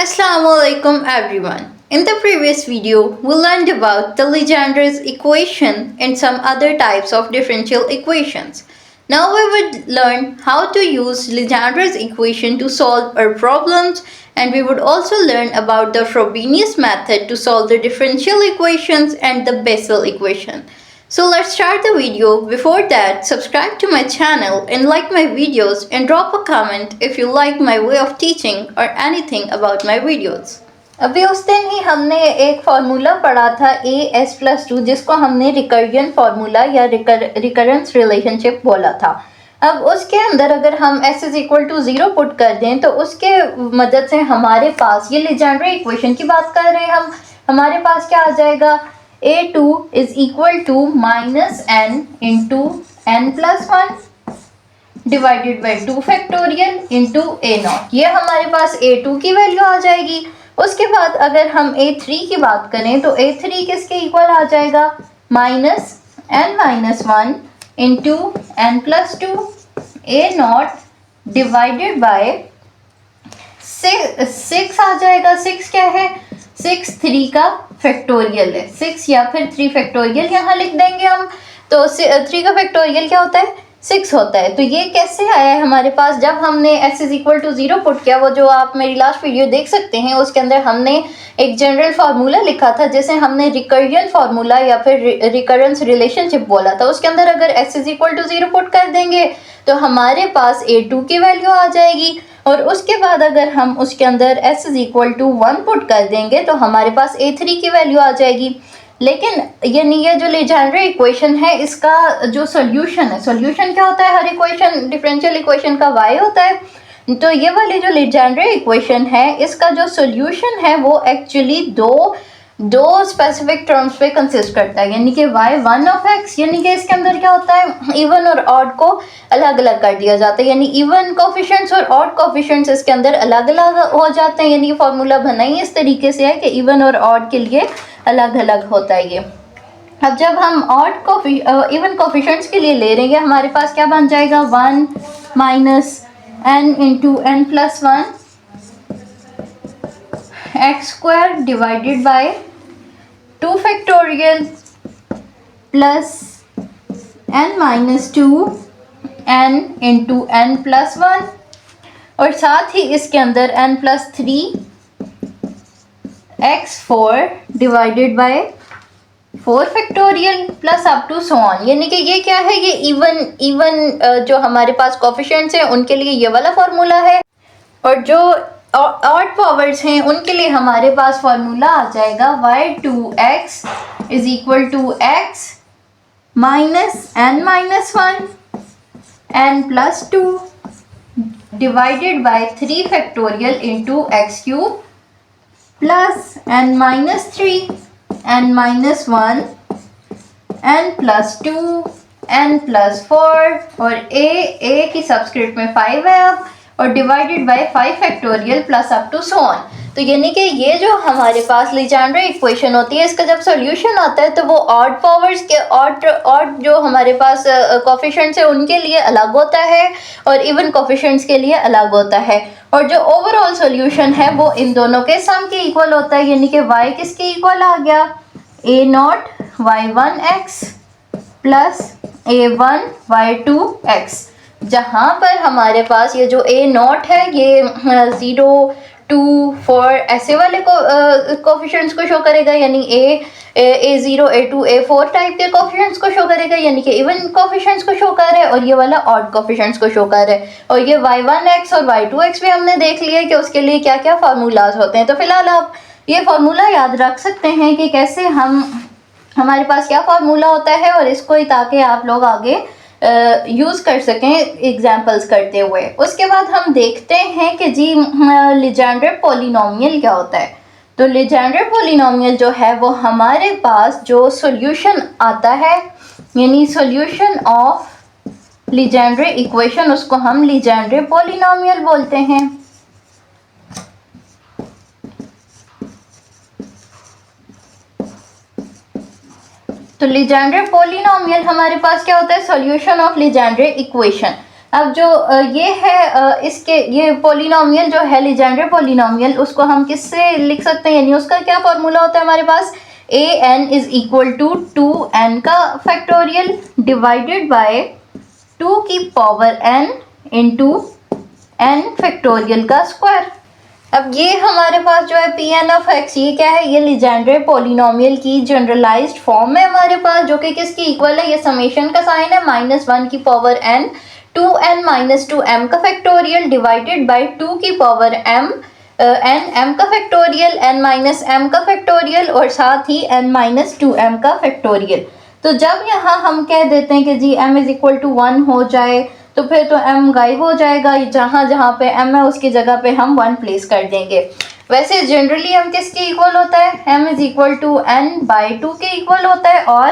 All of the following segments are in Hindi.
Assalamualaikum everyone. In the previous video, we learned about the Legendre's equation and some other types of differential equations. Now we would learn how to use Legendre's equation to solve our problems, and we would also learn about the Frobenius method to solve the differential equations and the Bessel equation. So let's start the video. Before that, subscribe to my channel and like my videos and drop a comment if you like my way of teaching or anything about my videos. अभी उस दिन ही हमने एक फार्मूला पढ़ा था AS+2 जिसको हमने रिकर्जन फार्मूला या रिकरेंस रिलेशनशिप बोला था। अब उसके अंदर अगर हम s is equal to 0 put कर दें तो उसके मदद से हमारे पास ये लेजेंड्रे इक्वेशन की बात कर रहे हैं हम, हमारे पास क्या आ जाएगा a2 is equal to minus n into n plus 1 divided by 2 factorial into a0। ये हमारे पास a2 की वैल्यू आ जाएगी। उसके बाद अगर हम a3 की बात करें तो a3 किसके इक्वल आ जाएगा minus n minus 1 into n plus 2 a0 divided by 6 आ जाएगा। 6 क्या है 6 3 का फैक्टोरियल है, 6 या फिर 3 फैक्टोरियल यहाँ लिख देंगे हम। तो 3 का फैक्टोरियल क्या होता है 6 होता है। तो ये कैसे आया है हमारे पास जब हमने s is equal to 0 put किया। वो जो आप मेरी लास्ट वीडियो देख सकते हैं उसके अंदर हमने एक जनरल फार्मूला लिखा था जिसे हमने रिकर्जन फार्मूला या फिर रिकरेंस रिलेशनशिप बोला था। उसके अंदर अगर s is equal to 0 put कर देंगे तो हमारे पास a2 की वैल्यू आ जाएगी और उसके बाद अगर हम उसके अंदर s is equal to 1 put कर देंगे तो हमारे पास a3 की वैल्यू आ जाएगी। लेकिन ये जो लेजेंड्रे इक्वेशन है इसका जो सॉल्यूशन है, सॉल्यूशन क्या होता है हर इक्वेशन डिफरेंशियल इक्वेशन का y होता है। तो ये वाली जो लेजेंड्रे इक्वेशन है इसका जो सॉल्यूशन है वो एक्चुअली दो स्पेसिफिक टर्म्स पे कंसिस्ट करता है, यानी कि y1 ऑफ x, यानी कि इसके अंदर क्या होता है इवन और ऑड को अलग अलग कर दिया जाता है, यानी इवन कोफिशिएंट्स और ऑड कोफिशिएंट्स इसके अंदर अलग अलग हो जाते हैं। यानी कि फार्मूला बना ही इस तरीके से है कि इवन और ऑड के लिए अलग अलग होता है ये। अब जब हम ऑड इवन कोफिशिएंट्स के लिए ले लेंगे हमारे पास क्या बन जाएगा 1 minus n into n plus 1 x square divided by 2 factorial plus n minus 2 n into n plus 1 और साथ ही इसके अंदर n plus 3 x4 divided by 4 factorial plus up to so on. यानी कि ये क्या है ये इवन जो हमारे पास कोफिशिएंट्स हैं उनके लिए ये वाला फार्मूला है और जो ऑड पावर्स हैं उनके लिए हमारे पास फार्मूला आ जाएगा y2x is equal to x minus n minus 1 n plus 2 divided by 3 factorial into x cube plus n minus 3 n minus 1 n plus 2 n plus 4 और a की सबस्क्रिप्ट में 5 है अब और divided by 5 factorial plus up to so on. तो यानी कि ये जो हमारे पास लेजेंड्रे इक्वेशन होती है इसका जब सॉल्यूशन आता है तो वो ऑड पावर्स के ऑड जो हमारे पास कोफिशिएंट्स है उनके लिए अलग होता है और इवन कोफिशिएंट्स के लिए अलग होता है और जो ओवरऑल सॉल्यूशन है वो इन दोनों के सम के इक्वल होता है। यानी कि y किसके इक्वल आ गया a0 y1x plus a1 y2x, जहाँ पर हमारे पास ये जो a0 है ये 0 2 4 ऐसे वाले कोफिशिएंट्स को शो करेगा, यानी a0 a2 a4 टाइप के कोफिशिएंट्स को शो करेगा, यानी कि इवन कोफिशिएंट्स को शो कर रहा है और ये वाला ऑड कोफिशिएंट्स को शो कर रहा है। और ये y1x और y2x भी हमने देख लिया कि उसके लिए क्या क्या फार्मूलाज होते हैं। तो फिलहाल आप ये फार्मूला याद रख सकते हैं कि कैसे हमारे पास क्या फार्मूला होता है और इसको ही ताकि आप लोग आगे यूज़ कर सकें एग्जाम्पल्स करते हुए। उसके बाद हम देखते हैं कि जी लेजेंड्रे पॉलिनोमियल क्या होता है। तो लेजेंड्रे पॉलिनोमियल जो है वो हमारे पास जो सॉल्यूशन आता है यानी सॉल्यूशन ऑफ लेजेंड्रे इक्वेशन उसको हम लेजेंड्रे पॉलिनोमियल बोलते हैं। तो लेजेंड्रे पॉलिनोमियल हमारे पास क्या होता है सॉल्यूशन ऑफ लेजेंड्रे इक्वेशन। अब जो ये है इसके ये पोलिनोमियल जो है लीजेंड्रे पोलिनोमियल, उसको हम किससे लिख सकते हैं, यानी उसका क्या फॉर्मूला होता है हमारे पास, a n is equal to 2n का फैक्टोरियल डिवाइडेड बाय 2 की power n into n factorial का स्क्वायर। अब ये हमारे पास जो है पी एन ऑफ एक्स, ये क्या है, ये लीजेंड्रे पोलिनोमियल की जनरलाइज्ड फॉर्म है हमारे पास, जो कि किसकी इक्वल है, ये समेशन का साइन है, -1 की power n 2n minus 2m का फैक्टोरियल डिवाइडेड बाय 2 की पावर m m का फैक्टोरियल, n माइनस m का फैक्टोरियल और साथ ही n माइनस 2m का फैक्टोरियल। तो जब यहाँ हम कह देते हैं कि जी m इज इक्वल टू 1 हो जाए तो फिर तो m गायब हो जाएगा, जहाँ जहाँ पे m है उसकी जगह पे हम 1 प्लेस कर देंगे। वैसे जनरली m किसके इक्वल होता है, m is equal to n by 2 के इक्वल होता है और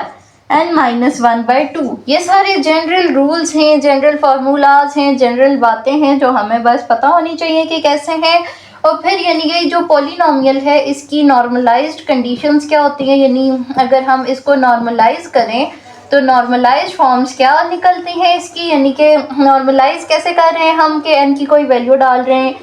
n माइनस 1/2। ये सारे जनरल रूल्स हैं, जनरल फार्मूलाज हैं, जनरल बातें हैं जो हमें बस पता होनी चाहिए कि कैसे हैं। और फिर यानी ये जो पॉलिनोमियल है इसकी नॉर्मलाइज्ड कंडीशंस क्या होती हैं, यानी अगर हम इसको नॉर्मलाइज करें तो नॉर्मलाइज फॉर्म्स क्या निकलती हैं इसकी, यानी कि नॉर्मलाइज कैसे कर रहे हैं हम कि n की कोई वैल्यू डाल रहे हैं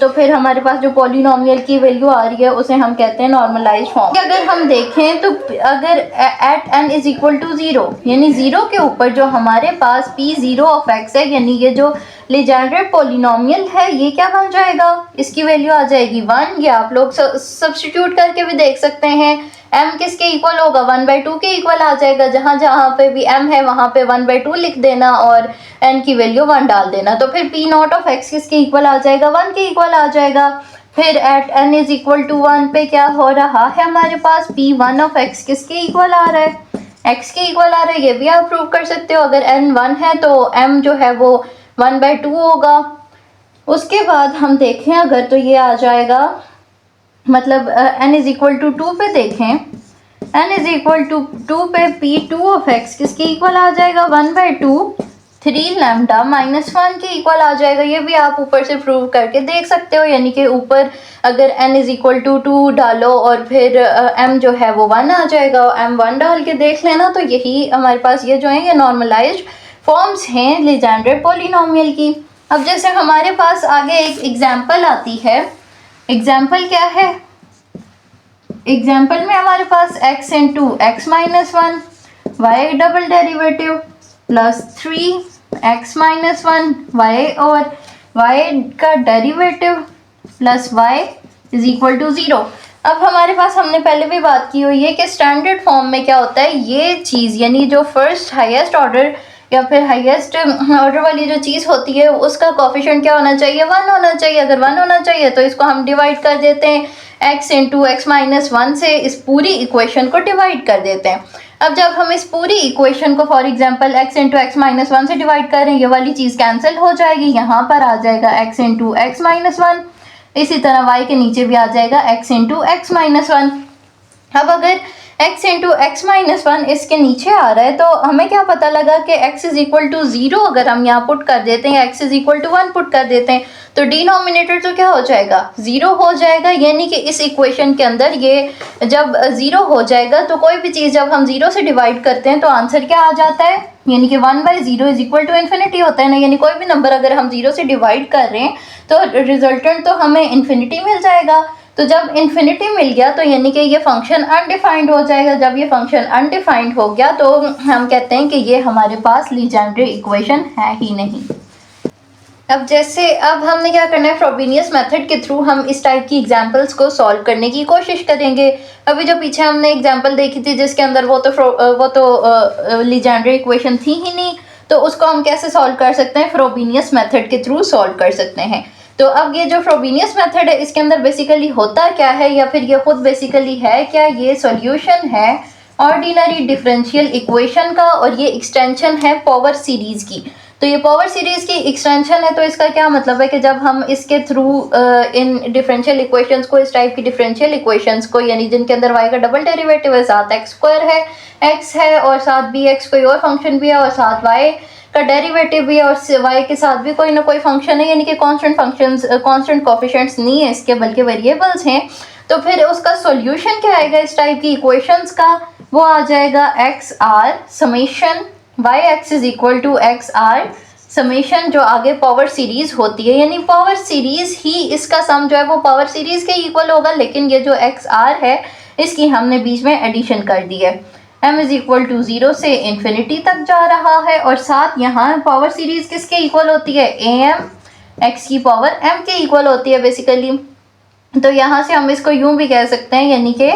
तो फिर हमारे पास जो पॉलिनोमियल की वैल्यू आ रही है उसे हम कहते हैं नॉर्मलाइज फॉर्म। अगर हम देखें तो अगर at n is equal to 0, यानी 0 के ऊपर जो हमारे पास p0 ऑफ x है, यानी ये जो लीजेंड्रे पॉलिनोमियल है ये क्या बन जाएगा, इसकी वैल्यू आ जाएगी 1। या आप लोग सब्स्टिट्यूट करके भी देख सकते हैं, m किसके इक्वल होगा, 1/2 के इक्वल आ जाएगा, जहाँ जहाँ पे भी m है वहाँ पे 1/2 लिख देना और n की वैल्यू 1 डाल देना। तो फिर p नॉट ऑफ x किसके इक्वल आ जाएगा, 1 के इक्वल आ जाएगा। फिर at n is equal to 1 पे क्या हो रहा है हमारे पास, p1 ऑफ x किसके इक्वल आ रहा है, x के इक्वल आ रहा है। ये भी आप प्रूव कर सकते हो, अगर n 1 है तो m जो है वो 1/2 होगा। उसके बाद हम देखें अगर तो ये आ जाएगा, मतलब n इज इक्वल टू 2 पे देखें, n इज इक्वल टू 2 पे p2 ऑफ x किसके इक्वल आ जाएगा, 1/2 3 लैम्डा माइनस 1 के इक्वल आ जाएगा। ये भी आप ऊपर से प्रूव करके देख सकते हो, यानी कि ऊपर अगर n इज इक्वल टू 2 डालो और फिर m जो है वो 1 आ जाएगा, और m 1 डाल के देख लेना। तो यही हमारे पास ये जो है ये नॉर्मलाइज्ड फॉर्म्स हैं लीजेंड्रे पॉलिनोमियल की। अब जैसे हमारे पास आगे एक एग्जाम्पल आती है, एग्जाम्पल क्या है, एग्जाम्पल में हमारे पास x into x minus 1 y double derivative plus 3x minus 1 y और y का derivative plus y is equal to 0। अब हमारे पास हमने पहले भी बात की हुई है कि स्टैंडर्ड फॉर्म में क्या होता है, ये चीज़ यानी जो फर्स्ट हाईएस्ट ऑर्डर या फिर हाईएस्ट ऑर्डर वाली जो चीज़ होती है उसका कोफिशिएंट क्या होना चाहिए, 1 होना चाहिए। अगर 1 होना चाहिए तो इसको हम डिवाइड कर देते हैं x इंटू एक्स माइनस 1 से, इस पूरी इक्वेशन को डिवाइड कर देते हैं। अब जब हम इस पूरी इक्वेशन को for example x into x minus 1 से डिवाइड करें, ये वाली चीज़ कैंसिल हो जाएगी, यहाँ पर आ जाएगा x इंटू एक्स माइनस 1। इसी तरह y के नीचे भी आ जाएगा x इंटू एक्स माइनस 1। अब अगर x इंटू एक्स माइनस 1 इसके नीचे आ रहा है तो हमें क्या पता लगा कि x इज इक्वल टू 0 अगर हम यहाँ पुट कर देते हैं, x is equal to 1 put कर देते हैं तो डिनोमिनेटर तो क्या हो जाएगा, 0 हो जाएगा। यानी कि इस इक्वेशन के अंदर ये जब 0 हो जाएगा तो कोई भी चीज़ जब हम 0 से डिवाइड करते हैं तो आंसर क्या आ जाता है, यानी कि 1/0 इज इक्वल टू इन्फिनिटी होता है ना। यानी कोई भी नंबर अगर हम 0 से डिवाइड कर रहे हैं तो रिजल्टेंट तो हमें इन्फिनिटी मिल जाएगा। तो जब इन्फिनिटी मिल गया तो यानी कि ये फंक्शन अनडिफाइंड हो जाएगा। जब ये फंक्शन अनडिफाइंड हो गया तो हम कहते हैं कि ये हमारे पास लीजेंड्रे इक्वेशन है ही नहीं। अब जैसे अब हमने क्या करना है, फ्रोबेनियस मेथड के थ्रू हम इस टाइप की एग्जांपल्स को सॉल्व करने की कोशिश करेंगे। अभी जो पीछे हमने एग्जांपल देखी थी जिसके अंदर वो तो लीजेंड्रे इक्वेशन थी ही नहीं, तो उसको हम कैसे सॉल्व कर सकते हैं, फ्रोबेनियस मेथड के थ्रू सॉल्व कर सकते हैं। तो अब ये जो फ्रोबेनियस मेथड है इसके अंदर बेसिकली होता क्या है, या फिर ये खुद बेसिकली है क्या, ये सॉल्यूशन है ऑर्डिनरी डिफरेंशियल इक्वेशन का और ये एक्सटेंशन है पावर सीरीज़ की। तो ये पावर सीरीज़ की एक्सटेंशन है, तो इसका क्या मतलब है कि जब हम इसके थ्रू इन डिफरेंशियल इक्वेशंस को, इस टाइप की डिफरेंशियल इक्वेशंस को, यानी जिनके अंदर y का डबल डेरिवेटिव है, साथ x² है, x है और साथ bx कोई और फंक्शन भी है और साथ y का डेरिवेटिव भी है और y के साथ भी कोई ना कोई फंक्शन है, यानी कि कांस्टेंट फंक्शंस, कांस्टेंट कोफिशिएंट्स नहीं है इसके बल्कि वेरिएबल्स हैं। तो फिर उसका सॉल्यूशन क्या आएगा इस टाइप की इक्वेशंस का, वो आ जाएगा xr summation y x is equal to xr summation जो आगे पावर सीरीज होती है, यानी पावर सीरीज ही इसका सम जो है वो पावर सीरीज के इक्वल होगा, लेकिन ये जो एक्स आर है इसकी हमने बीच में एडिशन कर दी है। m इज इक्वल टू 0 से इन्फिनिटी तक जा रहा है, और साथ यहाँ पावर सीरीज किसके इक्वल होती है, am x की पावर m के इक्वल होती है बेसिकली। तो यहाँ से हम इसको यूं भी कह सकते हैं, यानी कि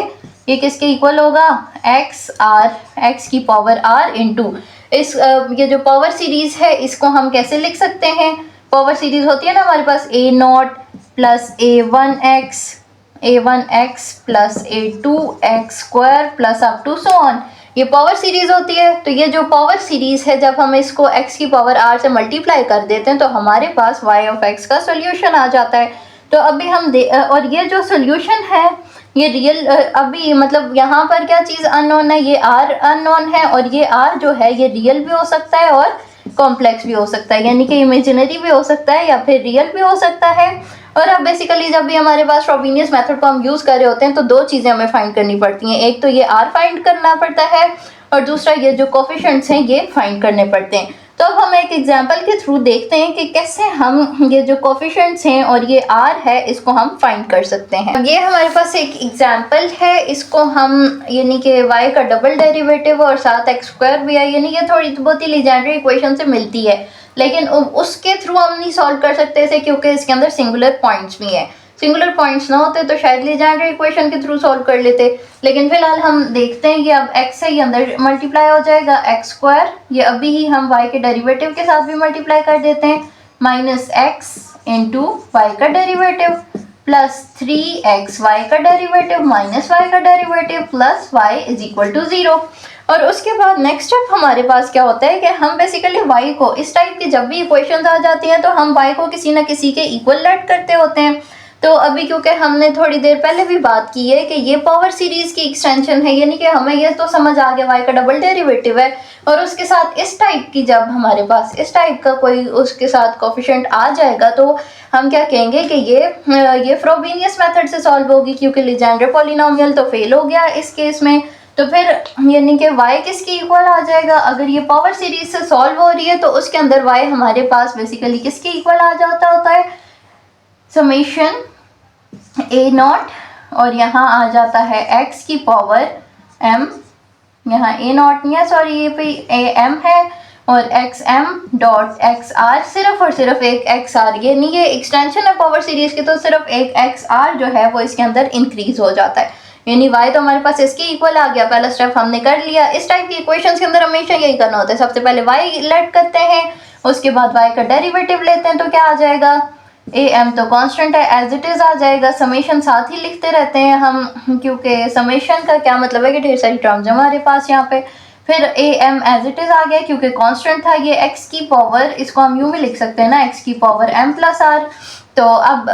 ये किसके इक्वल होगा, एक्स आर, एक्स की पावर आर इंटू इस ये जो पावर सीरीज है इसको हम कैसे लिख सकते हैं, पावर सीरीज होती है ना हमारे पास a naught plus a one x plus a two x square plus up to so on, ये पावर सीरीज होती है। तो ये जो पावर सीरीज है जब हम इसको x की पावर r से मल्टीप्लाई कर देते हैं तो हमारे पास y ऑफ x का सोल्यूशन आ जाता है। तो अभी हम और ये जो सोल्यूशन है ये रियल अभी मतलब यहाँ पर क्या चीज़ अननोन है, ये r अननोन है, और ये r जो है ये रियल भी हो सकता है और कॉम्प्लेक्स भी हो सकता है, यानी कि इमेजिनरी भी हो सकता है या फिर रियल भी हो सकता है। और अब बेसिकली जब भी हमारे पास फ्रोबेनियस मेथड को हम यूज़ कर रहे होते हैं तो दो चीज़ें हमें फाइंड करनी पड़ती हैं, एक तो ये r फाइंड करना पड़ता है और दूसरा ये जो कोफिशिएंट्स हैं ये फाइंड करने पड़ते हैं। तो अब हम एक एग्जांपल के थ्रू देखते हैं कि कैसे हम ये जो कोफिशिएंट्स हैं और ये r है इसको हम फाइंड कर सकते हैं। ये हमारे पास एक एग्जांपल है, इसको हम यानी कि y का डबल डेरिवेटिव और साथ x स्क्वायर भी है, यानी ये थोड़ी बहुत ही लीजेंड्री इक्वेशन से मिलती है, लेकिन उसके थ्रू हम नहीं सॉल्व कर सकते इसे, क्योंकि इसके अंदर सिंगुलर पॉइंट्स भी हैं। सिंगुलर पॉइंट्स ना होते तो शायद लीजेंड्री इक्वेशन के थ्रू सॉल्व कर लेते, लेकिन फिलहाल हम देखते हैं कि अब x से ही अंदर मल्टीप्लाई हो जाएगा एक्स स्क्वायर, ये अभी ही हम y के डेरिवेटिव के साथ भी मल्टीप्लाई कर देते हैं, माइनस एक्स इंटू वाई का डेरिवेटिव प्लस 3x y का डेरिवेटिव माइनस y का derivative plus y is equal to 0। और उसके बाद नेक्स्ट स्टेप हमारे पास क्या होता है कि हम बेसिकली y को इस टाइप की जब भी इक्वेशंस आ जाती हैं तो हम y को किसी न किसी के इक्वल लेट करते होते हैं। तो अभी क्योंकि हमने थोड़ी देर पहले भी बात की है कि ये पावर सीरीज की एक्सटेंशन है, यानी कि हमें ये तो समझ आ गया y का डबल डेरिवेटिव है, और उसके साथ इस टाइप की जब हमारे पास इस टाइप का कोई उसके साथ कोफिशिएंट आ जाएगा तो हम क्या कहेंगे कि ये फ्रोबेनियस मेथड से सॉल्व होगी, क्योंकि लीजेंड्रे पॉलिनोमियल तो फेल हो गया इस केस में। तो फिर यानी कि y किसकी इक्वल आ जाएगा, अगर ये पावर सीरीज से सॉल्व हो रही है तो उसके अंदर y हमारे पास बेसिकली किसके इक्वल आ जाता होता है, समेशन ए नॉट, और यहाँ आ जाता है x की पावर m, यहाँ ए नॉट नहीं है सॉरी ये पे ए एम है, और x m dot x r, सिर्फ और सिर्फ एक एक्स आर, ये नहीं ये एक्सटेंशन है पावर सीरीज की, तो सिर्फ एक एक्स आर जो है वो इसके अंदर इंक्रीज हो जाता है, यानी y तो हमारे पास इसके इक्वल आ गया, पहला स्टेप हमने कर लिया। इस टाइप की इक्वेशंस के अंदर हमेशा यही करना होता है, सबसे पहले y लेट करते हैं, उसके बाद y का डेरिवेटिव लेते हैं, तो क्या आ जाएगा, ए एम तो कांस्टेंट है एज इट इज़ आ जाएगा, समेशन साथ ही लिखते रहते हैं हम, क्योंकि समेशन का क्या मतलब है कि ढेर सारी टर्म्स है हमारे पास यहाँ पे। फिर a m as it is आ गया क्योंकि कांस्टेंट था, ये x की पावर, इसको हम यूँ भी लिख सकते हैं ना, x की पावर m प्लस आर। तो अब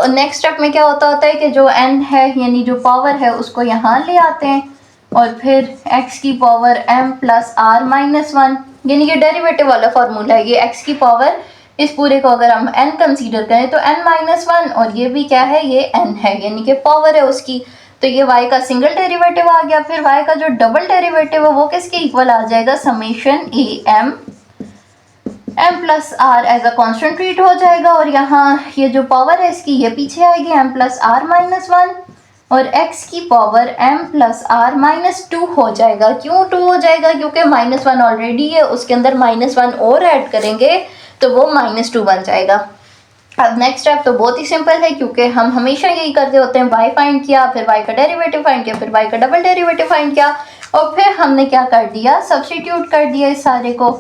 नेक्स्ट स्टेप में क्या होता है कि जो n है यानी जो पावर है उसको यहाँ ले आते हैं, और फिर x की power m plus r minus 1, यानी ये डेरिवेटिव वाला फार्मूला है, ये x की पावर इस पूरे को अगर हम n कंसीडर करें तो n माइनस 1, और ये भी क्या है, ये n है यानी कि पावर है उसकी, तो ये y का सिंगल डेरिवेटिव आ गया। फिर y का जो डबल डेरिवेटिव है वो किसके इक्वल आ जाएगा, summation a m m plus r as a constant treat हो जाएगा, और यहाँ ये जो पावर है इसकी ये पीछे आएगी m प्लस आर माइनस 1, और x की power m plus r minus 2 हो जाएगा। क्यों 2 हो जाएगा, क्योंकि माइनस 1 ऑलरेडी है, उसके अंदर माइनस 1 और ऐड करेंगे तो वो माइनस 2 बन जाएगा। अब नेक्स्ट स्टेप तो बहुत ही सिंपल है, क्योंकि हम हमेशा यही करते होते हैं, y फाइंड किया, फिर y का डेरिवेटिव फाइंड किया, फिर y का डबल डेरिवेटिव फाइंड किया, और फिर हमने क्या कर दिया, सब्स्टिट्यूट कर दिया इस सारे को,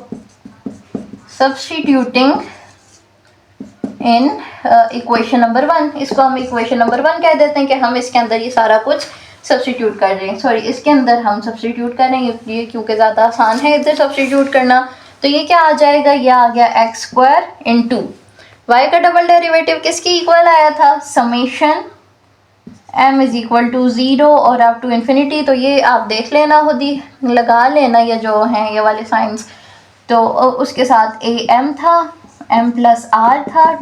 सब्स्टिट्यूटिंग इन इक्वेशन नंबर 1, इसको हम इक्वेशन नंबर 1 कह देते हैं कि हम इसके अंदर ये सारा कुछ सब्स्टिट्यूट कर रहे हैं, सॉरी इसके अंदर हम सब्स्टिट्यूट करेंगे इसलिए क्योंकि ज़्यादा आसान है इधर सब्स्टिट्यूट करना। तो ये क्या आ जाएगा, ये आ गया एक्स स्क्वायर इंटू वाई का डबल डेरिवेटिव किसकी इक्वल आया था, summation m is equal to 0 और अप टू इन्फिनिटी, तो ये आप देख लेना खुद ही लगा लेना ये जो हैं ये वाले साइंस। तो उसके साथ ए एम था, m प्लस आर था,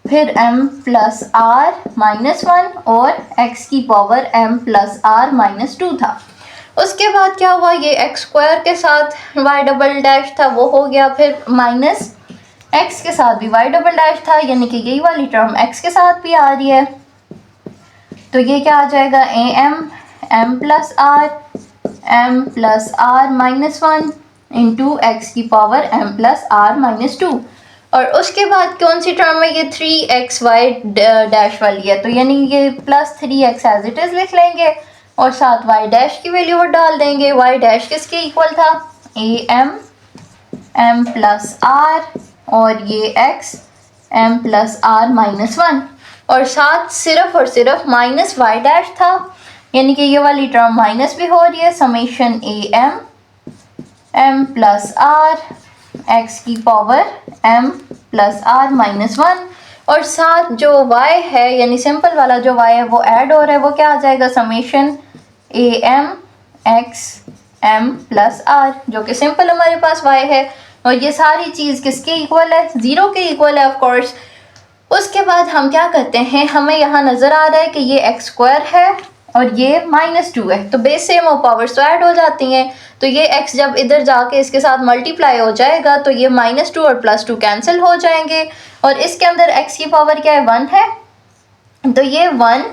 फिर m प्लस आर माइनस 1 और x की power m plus r minus 2 था। उसके बाद क्या हुआ, ये एक्स स्क्वायर के साथ y डबल डैश था वो हो गया, फिर माइनस x के साथ भी y डबल डैश था, यानी कि यही वाली टर्म x के साथ भी आ रही है। तो ये क्या आ जाएगा, m plus r minus 1 into x की power m plus r minus 2। और उसके बाद कौन सी टर्म है, ये 3xy डैश वाली है, तो यानी ये plus 3x as it is लिख लेंगे और साथ y डैश की वैल्यू वो डाल देंगे। y डैश किसके इक्वल था, m प्लस r और ये x m plus r minus 1 और साथ सिर्फ और सिर्फ माइनस y डैश था, यानी कि ये वाली टर्म माइनस भी हो रही है। Summation m plus r x की power m plus r minus 1 और साथ जो y है यानी सिंपल वाला जो y है वो ऐड हो रहा है, वो क्या आ जाएगा, summation am x m plus r, जो कि सिंपल हमारे पास y है। और ये सारी चीज़ किसके इक्वल है, ज़ीरो के इक्वल है ऑफ कोर्स। उसके बाद हम क्या करते हैं, हमें यहाँ नज़र आ रहा है कि ये एक्स स्क्वायर है और ये -2 है, तो बेस सेम और पावर्स तो ऐड हो जाती हैं। तो ये x जब इधर जाके इसके साथ मल्टीप्लाई हो जाएगा तो ये -2 और +2 कैंसिल हो जाएंगे और इसके अंदर x की पावर क्या है, 1 है, तो ये 1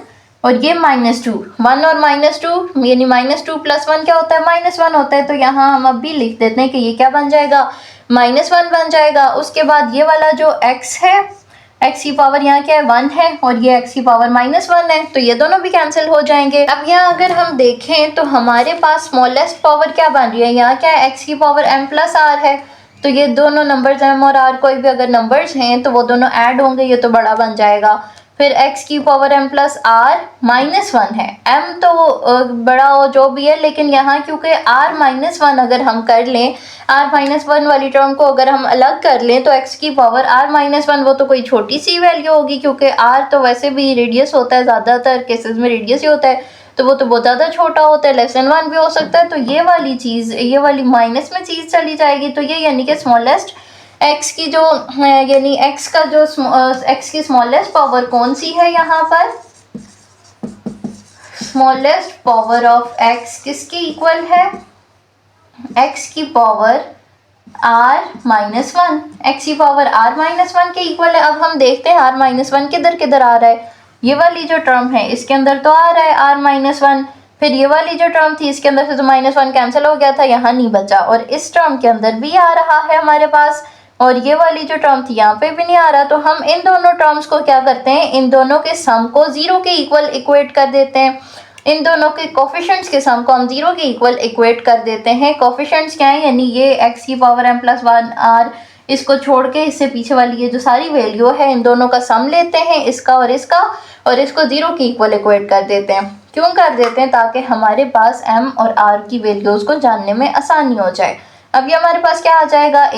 और ये -2, 1 और -2 यानी -2 + 1 क्या होता है, -1 होता है। तो यहाँ हम अब भी लिख देते हैं कि ये क्या बन जाएगा, -1 बन जाएगा। उसके बाद ये वाला जो x है, x की पावर यहाँ क्या है, 1 है और ये x की पावर -1 है, तो ये दोनों भी कैंसिल हो जाएंगे। अब यहाँ अगर हम देखें तो हमारे पास स्मॉलेस्ट पावर क्या बन रही है, यहाँ क्या है, x की पावर m प्लस r है, तो ये दोनों नंबर्स m और r कोई भी अगर नंबर्स हैं तो वो दोनों ऐड होंगे, ये तो बड़ा बन जाएगा। फिर x की पावर m प्लस r -1 है, m तो बड़ा हो जो भी है, लेकिन यहाँ क्योंकि r -1 अगर हम कर लें, r -1 वाली टर्म को अगर हम अलग कर लें तो x की पावर r -1 वो तो कोई छोटी सी वैल्यू होगी, क्योंकि r तो वैसे भी रेडियस होता है, ज़्यादातर केसेस में रेडियस ही होता है, तो वो तो बहुत ज़्यादा छोटा होता है, <1 भी हो सकता है। तो ये वाली चीज़, ये वाली माइनस में चीज़ चली जाएगी, तो ये यानी कि स्मॉलेस्ट x की जो यानी x का जो x की स्मॉलेस्ट पावर कौन सी है, यहाँ पर स्मॉलेस्ट पावर ऑफ x किसकी इक्वल है, x की पावर r -1, x की पावर r -1 के इक्वल है। अब हम देखते हैं r -1 किधर किधर आ रहा है, ये वाली जो टर्म है इसके अंदर तो आ रहा है r -1, फिर ये वाली जो टर्म थी इसके अंदर से तो -1 कैंसिल हो गया था, यहाँ नहीं बचा, और इस टर्म के अंदर भी आ रहा है हमारे पास, और ये वाली जो टर्म थी यहाँ पे भी नहीं आ रहा। तो हम इन दोनों टर्म्स को क्या करते हैं, इन दोनों के सम को 0 के इक्वल इक्वेट कर देते हैं, इन दोनों के कोफिशिएंट्स के सम को हम 0 के इक्वल इक्वेट कर देते हैं। कोफिशिएंट्स क्या है, यानी ये x की पावर m प्लस 1 r, इसको छोड़ के इससे पीछे वाली ये जो सारी वैल्यू है इन दोनों का सम लेते हैं, इसका, और इसको 0 के इक्वल इक्वेट कर देते हैं। क्यों कर देते हैं, ताकि हमारे पास m और r की वैल्यूज़ को जानने में आसानी हो जाए। अब ये हमारे पास क्या आ जाएगा,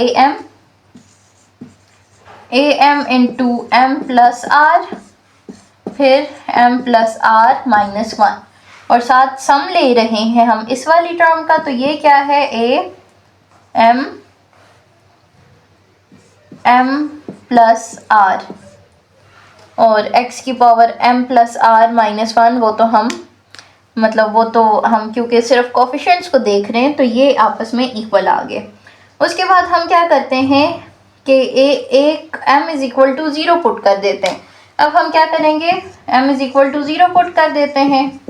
am into m plus r, फिर m प्लस r -1, और साथ सम ले रहे हैं हम इस वाली टर्म का, तो ये क्या है, m प्लस r और x की पावर m प्लस r -1, वो तो हम क्योंकि सिर्फ कोफिशिएंट्स को देख रहे हैं तो ये आपस में इक्वल आ गए। उसके बाद हम क्या करते हैं कि एक m is equal to 0 put कर देते हैं। अब हम क्या करेंगे, m is equal to 0 put कर देते हैं,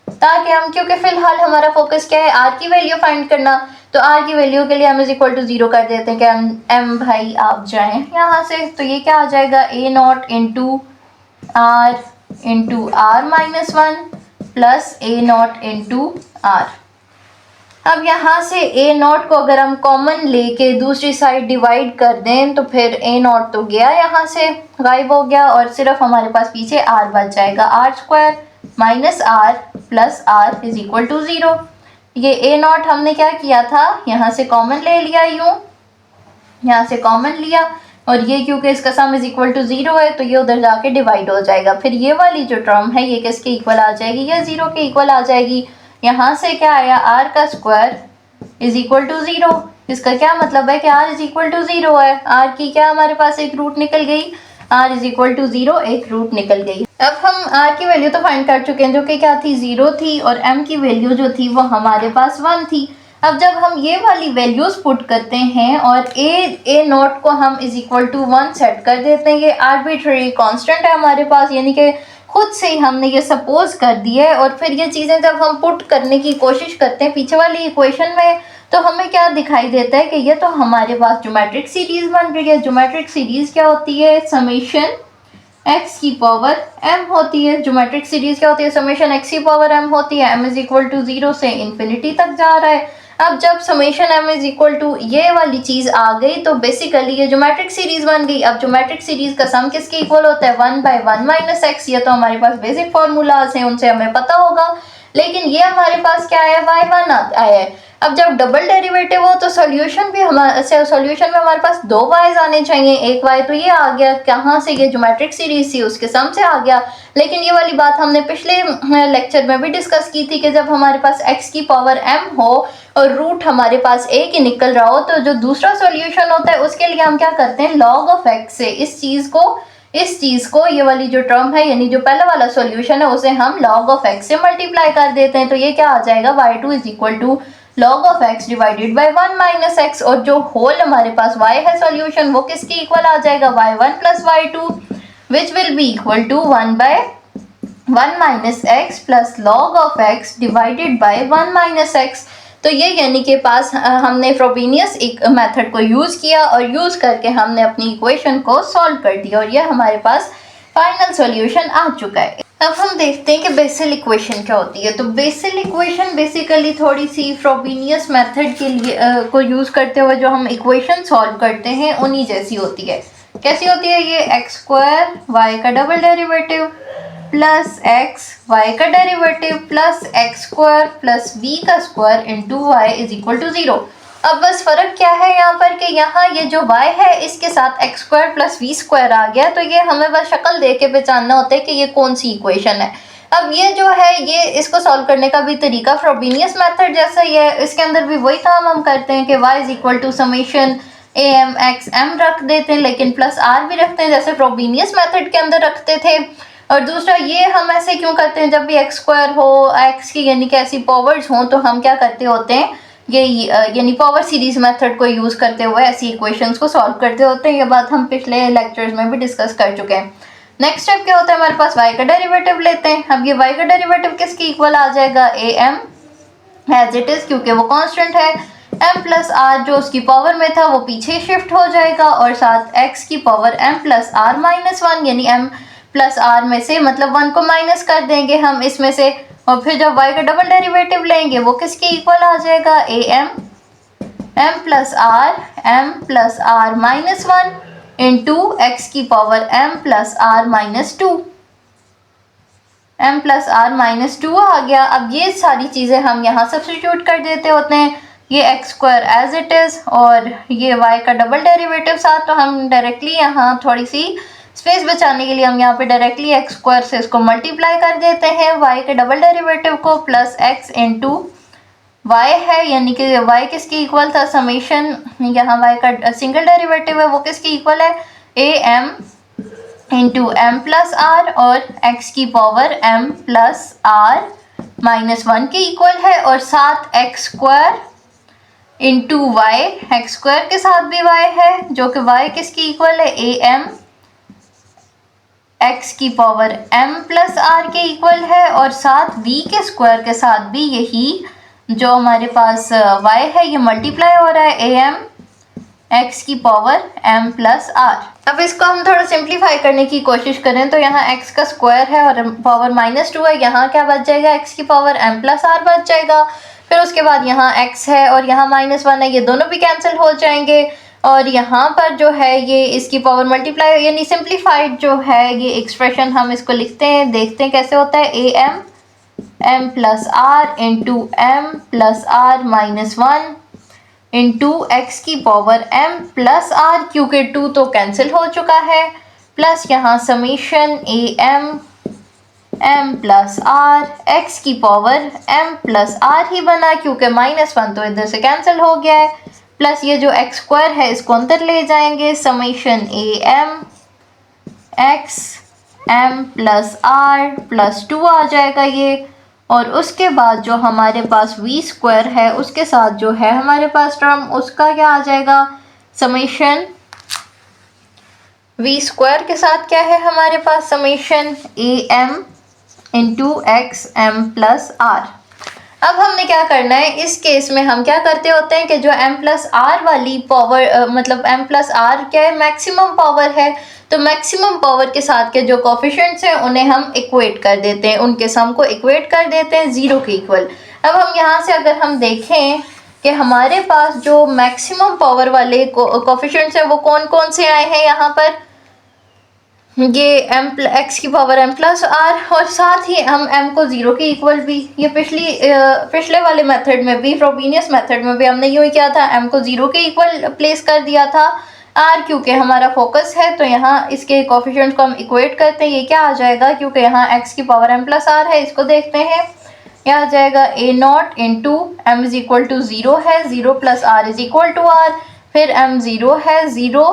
ताकि हम, क्योंकि फ़िलहाल हमारा फोकस क्या है, r की वैल्यू फाइंड करना, तो r की वैल्यू के लिए m इज़ इक्वल टू 0 कर देते हैं कि m भाई आप जाएं यहाँ से, तो ये क्या आ जाएगा, a0 into r -1 plus a0 into r। अब यहाँ से a0 को अगर हम कॉमन लेके दूसरी साइड डिवाइड कर दें तो फिर a0 तो गया, यहाँ से गायब हो गया, और सिर्फ हमारे पास पीछे r बच जाएगा, r² minus r plus r is equal to 0। ये a0 हमने क्या किया था, यहाँ से कॉमन ले लिया, यूँ यहाँ से कॉमन लिया, और ये क्योंकि इसका सम इज़ इक्वल टू 0 है तो ये उधर जाके डिवाइड हो जाएगा। फिर ये वाली जो टर्म है ये किसके इक्वल आ जाएगी, ये 0 के इक्वल आ जाएगी। यहाँ से क्या आया, r का स्क्वायर इज़ इक्वल टू 0, इसका क्या मतलब है कि r इज़ इक्वल टू 0 है, r की क्या हमारे पास एक रूट निकल गई, r इज़ इक्वल टू 0 एक रूट निकल गई। अब हम r की वैल्यू तो फाइंड कर चुके हैं जो कि क्या थी, 0 थी, और m की वैल्यू जो थी वो हमारे पास 1 थी। अब जब हम ये वाली वैल्यूज पुट करते हैं और ए नोट को हम इज इक्वल टू 1 सेट कर देते हैं, ये आर्बिट्रेरी कांस्टेंट है हमारे पास, यानी कि खुद से ही हमने ये सपोज कर दिया है। और फिर ये चीज़ें जब हम पुट करने की कोशिश करते हैं पीछे वाली इक्वेशन में, तो हमें क्या दिखाई देता है कि ये तो हमारे पास ज्योमेट्रिक सीरीज बन रही है। ज्योमेट्रिक सीरीज क्या होती है? समेशन एक्स की पावर एम होती है। ज्योमेट्रिक सीरीज क्या होती है? समेशन एक्स की पावर एम होती है। एम इज इक्वल टू 0 से इन्फिनिटी तक जा रहा है। अब जब summation m is equal to ये वाली चीज आ गई तो बेसिकली ये ज्योमेट्रिक सीरीज बन गई। अब ज्योमेट्रिक सीरीज का सम किसके इक्वल होता है? 1/1 माइनस एक्स। ये तो हमारे पास बेसिक फॉर्मूलाज हैं, उनसे हमें पता होगा, लेकिन ये हमारे पास क्या है? y1 आया है। अब जब डबल डेरिवेटिव हो तो सॉल्यूशन भी सॉल्यूशन में हमारे पास 2 वाइज आने चाहिए। एक वाई तो ये आ गया, कहाँ से? ये ज्योमेट्रिक सीरीज थी उसके सम से आ गया। लेकिन ये वाली बात हमने पिछले लेक्चर में भी डिस्कस की थी कि जब हमारे पास x की पावर m हो और रूट हमारे पास a की निकल रहा हो, तो जो दूसरा सॉल्यूशन होता है उसके लिए हम क्या करते हैं? log ऑफ x से इस चीज को ये वाली जो टर्म है, यानी जो पहला वाला सॉल्यूशन है, उसे हम log ऑफ x से मल्टीप्लाई कर देते हैं। तो ये क्या आ जाएगा? y2 is equal to log of x divided by 1 minus x। और जो होल हमारे पास y है सॉल्यूशन, वो किसके इक्वल आ जाएगा? y1 plus y2 which will be equal to 1/1 minus x plus log of x divided by 1 minus x। तो ये यानी के पास हमने फ्रोबेनियस एक मेथड को यूज़ किया और यूज़ करके हमने अपनी इक्वेशन को सॉल्व कर दिया और ये हमारे पास फाइनल सॉल्यूशन आ चुका है। अब हम देखते हैं कि बेसल इक्वेशन क्या होती है। तो बेसल इक्वेशन बेसिकली थोड़ी सी फ्रोबेनियस मेथड के लिए को यूज़ करते हुए जो हम इक्वेशन सॉल्व करते हैं उन्हीं जैसी होती है। कैसी होती है ये? एक्स स्क्वायर वाई का double derivative plus x y का derivative plus x square plus v का square into y is equal to 0। अब बस फ़र्क क्या है यहाँ पर कि यहाँ ये जो y है इसके साथ x square plus v square आ गया, तो ये हमें बस शक्ल देख के पहचानना होता है कि ये कौन सी इक्वेशन है। अब ये जो है ये इसको सॉल्व करने का भी तरीका फ्रोबेनियस मेथड जैसा ही है। इसके अंदर भी वही काम हम करते हैं कि y is equal to summation a m x m रख देते हैं, लेकिन प्लस आर भी रखते हैं जैसे फ्रोबेनियस मेथड के अंदर रखते थे। और दूसरा ये हम ऐसे क्यों करते हैं? जब भी एक्स स्क्वायर हो, एक्स की यानी कि ऐसी पावर्स हों, तो हम क्या करते होते हैं? ये यानी पावर सीरीज मेथड को यूज़ करते हुए ऐसी इक्वेशंस को सॉल्व करते होते हैं। ये बात हम पिछले लेक्चर्स में भी डिस्कस कर चुके हैं। नेक्स्ट स्टेप क्या होता है? हमारे पास y का डेरिवेटिव लेते हैं। अब ये y का डेरिवेटिव किसके इक्वल आ जाएगा? A m as it is, क्योंकि वो कांस्टेंट है। m प्लस आर जो उसकी पावर में था वो पीछे शिफ्ट हो जाएगा और साथ x की power m plus r minus 1, यानी m प्लस आर में से मतलब 1 को माइनस कर देंगे हम इसमें से, और फिर जब y का डबल डेरिवेटिव लेंगे वो किसके इक्वल आ जाएगा? A m m plus r minus 1 into x की power m plus r minus 2, m plus r minus 2 आ गया। अब ये सारी चीज़ें हम यहाँ सब्स्टिट्यूट कर देते होते हैं। ये x square as it is और ये y का डबल डेरिवेटिव साथ, तो हम डायरेक्टली यहाँ थोड़ी सी स्पेस बचाने के लिए हम यहाँ पे डायरेक्टली एक्स स्क्वायर से इसको मल्टीप्लाई कर देते हैं y के डबल डेरिवेटिव को, प्लस x इंटू वाई है, यानी कि y किसके इक्वल था? समेशन यहाँ y का सिंगल डेरिवेटिव है वो किसके इक्वल है? A m into m plus r और x की power m plus r minus 1 के इक्वल है, और साथ x square into y, x square के साथ भी y है जो कि y किसके इक्वल है? ए एम x की पावर m प्लस आर के इक्वल है, और साथ v के स्क्वायर के साथ भी यही जो हमारे पास y है ये मल्टीप्लाई हो रहा है ए एम x की पावर m प्लस आर। अब इसको हम थोड़ा सिंप्लीफाई करने की कोशिश करें तो यहाँ x का स्क्वायर है और पावर माइनस 2 है, यहाँ क्या बच जाएगा? x की पावर m प्लस आर बच जाएगा। फिर उसके बाद यहाँ x है और यहाँ माइनस 1 है, ये दोनों भी कैंसिल हो जाएंगे, और यहाँ पर जो है ये इसकी पावर मल्टीप्लाई यानी सिंप्लीफाइड जो है ये एक्सप्रेशन हम इसको लिखते हैं, देखते हैं कैसे होता है। A m m plus r into m plus r minus 1 into x की पावर m प्लस आर, क्योंकि 2 तो कैंसिल हो चुका है, प्लस यहाँ summation a m m plus r x की पावर m प्लस आर ही बना, क्योंकि माइनस 1 तो इधर से कैंसिल हो गया है, प्लस ये जो एक्स स्क्वायर है इसको अंदर ले जाएंगे, summation a m x m plus r plus 2 आ जाएगा ये, और उसके बाद जो हमारे पास वी स्क्वायर है उसके साथ जो है हमारे पास टर्म, उसका क्या आ जाएगा, समेशन वी स्क्वायर के साथ क्या है हमारे पास, summation a m into x m plus r. अब हमने क्या करना है, इस केस में हम क्या करते होते हैं कि जो m प्लस आर वाली पावर मतलब m प्लस आर क्या है, मैक्सिमम पावर है, तो मैक्सिमम पावर के साथ के जो कोफिशिएंट्स हैं उन्हें हम इक्वेट कर देते हैं, उनके सम को इक्वेट कर देते हैं ज़ीरो के इक्वल। अब हम यहाँ से अगर हम देखें कि हमारे पास जो मैक्सिमम पावर वाले कोफिशिएंट्स हैं वो कौन कौन से आए हैं यहाँ पर, ये एक्स की पावर m प्लस आर, और साथ ही हम m को ज़ीरो के इक्वल भी, ये पिछले वाले मेथड में भी, फ्रोबेनियस मेथड में भी हमने यूँ ही किया था, m को ज़ीरो के इक्वल प्लेस कर दिया था। r क्योंकि हमारा फोकस है तो यहाँ इसके कोफिशिएंट्स को हम इक्वेट करते हैं, ये क्या आ जाएगा, क्योंकि यहाँ x की पावर m प्लस आर है, इसको देखते हैं, यह आ जाएगा a naught into m is equal to zero है, zero plus r is equal to r, फिर m ज़ीरो है, zero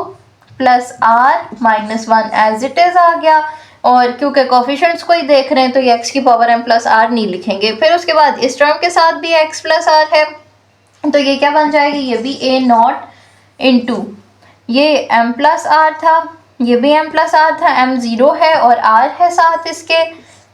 plus r minus one as it is आ गया, और क्योंकि कोफिशिएंट्स को ही देख रहे हैं तो ये x की पावर m प्लस आर नहीं लिखेंगे। फिर उसके बाद इस टर्म के साथ भी x प्लस आर है तो ये क्या बन जाएगी, ये भी a नॉट इंटू ये m प्लस आर था, ये भी m प्लस आर था, m ज़ीरो है और r है साथ इसके,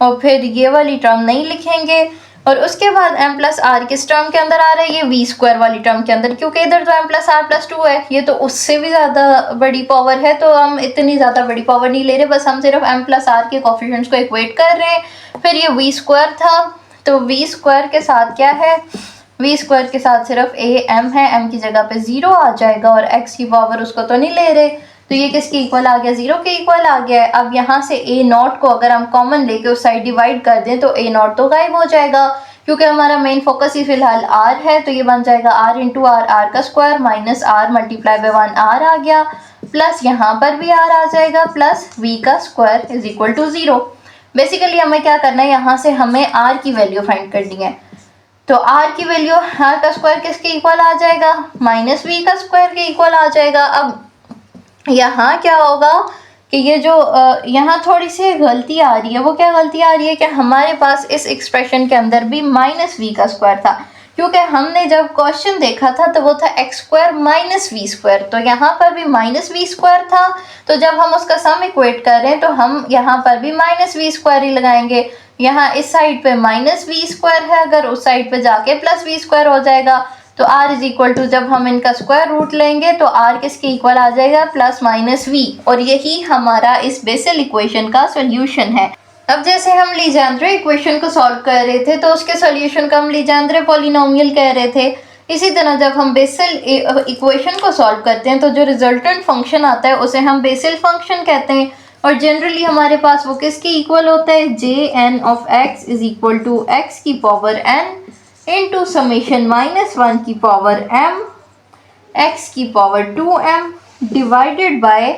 और फिर ये वाली टर्म नहीं लिखेंगे। और उसके बाद m प्लस आर किस टर्म के अंदर आ रहा है, ये वी स्क्वायर वाली टर्म के अंदर, क्योंकि इधर तो m plus r plus two है, ये तो उससे भी ज़्यादा बड़ी पावर है, तो हम इतनी ज़्यादा बड़ी पावर नहीं ले रहे, बस हम सिर्फ m प्लस आर के कोफिशिएंट्स को इक्वेट कर रहे हैं। फिर ये वी स्क्वायर था, तो वी स्क्वायर के साथ क्या है, वी स्क्वायर के साथ सिर्फ ए एम है, m की जगह पे ज़ीरो आ जाएगा, और x की पावर उसको तो नहीं ले रहे, तो ये किसके इक्वल आ गया, ज़ीरो के इक्वल आ गया है। अब यहाँ से a नॉट को अगर हम कॉमन लेके उस साइड डिवाइड कर दें तो a नॉट तो गायब हो जाएगा, क्योंकि हमारा मेन फोकस ही फिलहाल r है, तो ये बन जाएगा r इंटू आर, आर का square minus r multiply by one r आ गया, प्लस यहाँ पर भी r आ जाएगा, प्लस v का square is equal to zero. Basically हमें क्या करना है, यहाँ से हमें r की वैल्यू फाइंड करनी है, तो r की वैल्यू, r का स्क्वायर किसके इक्वल आ जाएगा, माइनस v का स्क्वायर के इक्वल आ जाएगा। अब यहाँ क्या होगा कि ये जो यहाँ थोड़ी सी गलती आ रही है, वो क्या गलती आ रही है कि हमारे पास इस एक्सप्रेशन के अंदर भी माइनस वी का स्क्वायर था, क्योंकि हमने जब क्वेश्चन देखा था तो वो था x square minus v square, तो यहाँ पर भी माइनस वी स्क्वायर था, तो जब हम उसका सम इक्वेट कर रहे हैं तो हम यहाँ पर भी माइनस वी स्क्वायर ही लगाएंगे। यहाँ इस साइड पे माइनस वी स्क्वायर है, अगर उस साइड पे जाके प्लस वी स्क्वायर हो जाएगा, तो r इज इक्वल टू, जब हम इनका स्क्वायर रूट लेंगे तो r किसके इक्वल आ जाएगा, प्लस माइनस v, और यही हमारा इस बेसल इक्वेशन का सॉल्यूशन है। अब जैसे हम लीजेंड्रे इक्वेशन को सॉल्व कर रहे थे तो उसके सॉल्यूशन को हम लीजेंड्रे पॉलिनोमियल कह रहे थे, इसी तरह जब हम बेसल इक्वेशन को सॉल्व करते हैं तो जो रिजल्टेंट फंक्शन आता है उसे हम बेसल फंक्शन कहते हैं, और जनरली हमारे पास वो किसके इक्वल होता है, J n of x is equal to x की power n into summation minus one की पावर m x की पावर 2m डिवाइडेड बाय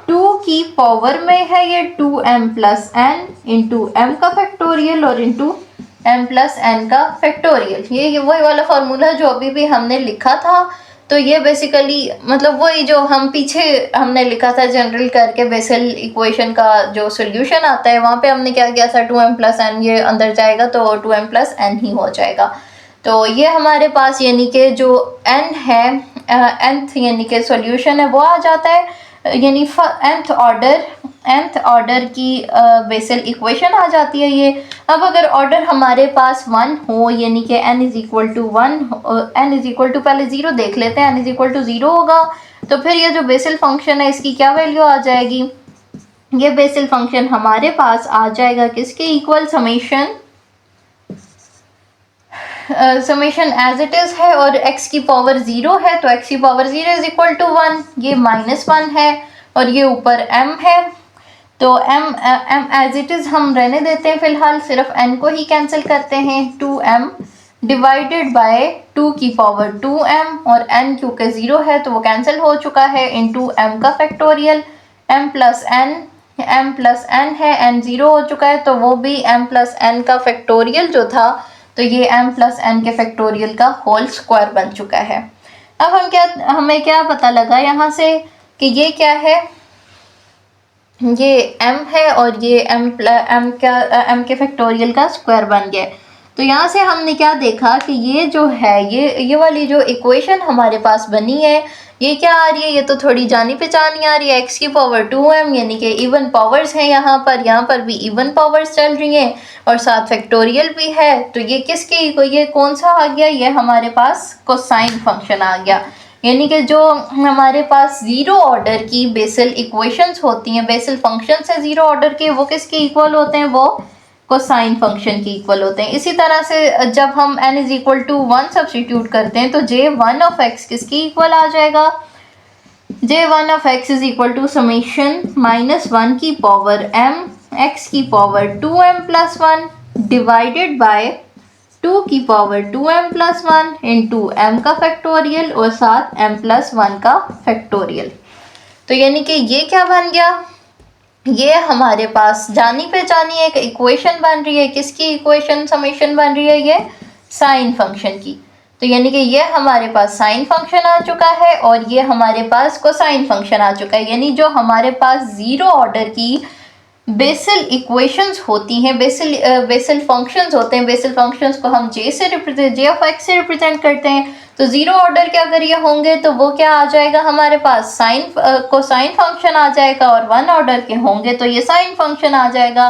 2 की पावर में है ये 2m plus n into m का फैक्टोरियल और इंटू m प्लस n का फैक्टोरियल। ये वही वाला फार्मूला जो अभी भी हमने लिखा था, तो ये बेसिकली मतलब वही जो हम पीछे हमने लिखा था जनरल करके बेसल इक्वेशन का जो सॉल्यूशन आता है, वहाँ पे हमने क्या किया था, 2m प्लस n, ये अंदर जाएगा तो 2m प्लस n ही हो जाएगा। तो ये हमारे पास यानी कि जो n है, nth यानी कि सॉल्यूशन है वो आ जाता है, यानी nth ऑर्डर की बेसल इक्वेशन आ जाती है ये। अब अगर ऑर्डर हमारे पास 1 हो, यानी कि n is equal to 1, n is equal to, पहले 0 देख लेते हैं, n इज इक्वल टू 0 होगा तो फिर ये जो बेसल फंक्शन है इसकी क्या वैल्यू आ जाएगी, ये बेसल फंक्शन हमारे पास आ जाएगा किसके equal, summation as it is है, और x की पावर 0 है तो x की पावर 0 इज इक्वल टू 1, ये माइनस 1 है और ये ऊपर m है, तो m एज इट इज़ हम रहने देते हैं फ़िलहाल, सिर्फ n को ही कैंसिल करते हैं, 2m डिवाइडेड बाय 2 की पावर 2m, और n क्योंकि 0 है तो वो कैंसिल हो चुका है, इंटू m का फैक्टोरियल, m प्लस n है, n 0 हो चुका है तो वो भी m प्लस n का फैक्टोरियल जो था, तो ये m प्लस n के फैक्टोरियल का होल स्क्वायर बन चुका है। अब हमें क्या पता लगा यहाँ से कि ये क्या है, ये m है और ये m के फैक्टोरियल का स्क्वायर बन गया है। तो यहाँ से हमने क्या देखा कि ये जो है ये वाली जो इक्वेशन हमारे पास बनी है ये क्या आ रही है, ये तो थोड़ी जानी पहचानी आ रही है। x की पावर 2m यानी कि इवन पावर्स हैं यहाँ पर भी इवन पावर्स चल रही हैं और साथ फैक्टोरियल भी है। तो ये ये कौन सा आ गया, ये हमारे पास कोसाइन फंक्शन आ गया। यानी कि जो हमारे पास ज़ीरो ऑर्डर की बेसल इक्वेशंस होती हैं, बेसल फंक्शंस है ज़ीरो ऑर्डर के, वो किसके इक्वल होते हैं, वो कोसाइन फंक्शन के इक्वल होते हैं। इसी तरह से जब हम n is equal to 1 substitute करते हैं तो j1 ऑफ x किसकी इक्वल आ जाएगा, j1 of x is equal to summation -1 की पावर m x की power 2m plus 1 divided by 2 की power 2m plus 1 into m का फैक्टोरियल और साथ m प्लस 1 का फैक्टोरियल। तो यानी कि ये क्या बन गया, ये हमारे पास जानी पहचानी एक इक्वेशन बन रही है। किसकी इक्वेशन समेशन बन रही है, ये साइन फंक्शन की। तो यानी कि ये हमारे पास साइन फंक्शन आ चुका है और ये हमारे पास कोसाइन फंक्शन आ चुका है। यानी जो हमारे पास ज़ीरो ऑर्डर की बेसल इक्वेशंस होती हैं, बेसल फंक्शंस होते हैं, बेसल फंक्शंस को हम जे ऑफ एक्स से रिप्रेजेंट करते हैं। तो ज़ीरो ऑर्डर के अगर ये होंगे तो वो क्या आ जाएगा हमारे पास, कोसाइन फंक्शन आ जाएगा, और वन ऑर्डर के होंगे तो ये साइन फंक्शन आ जाएगा।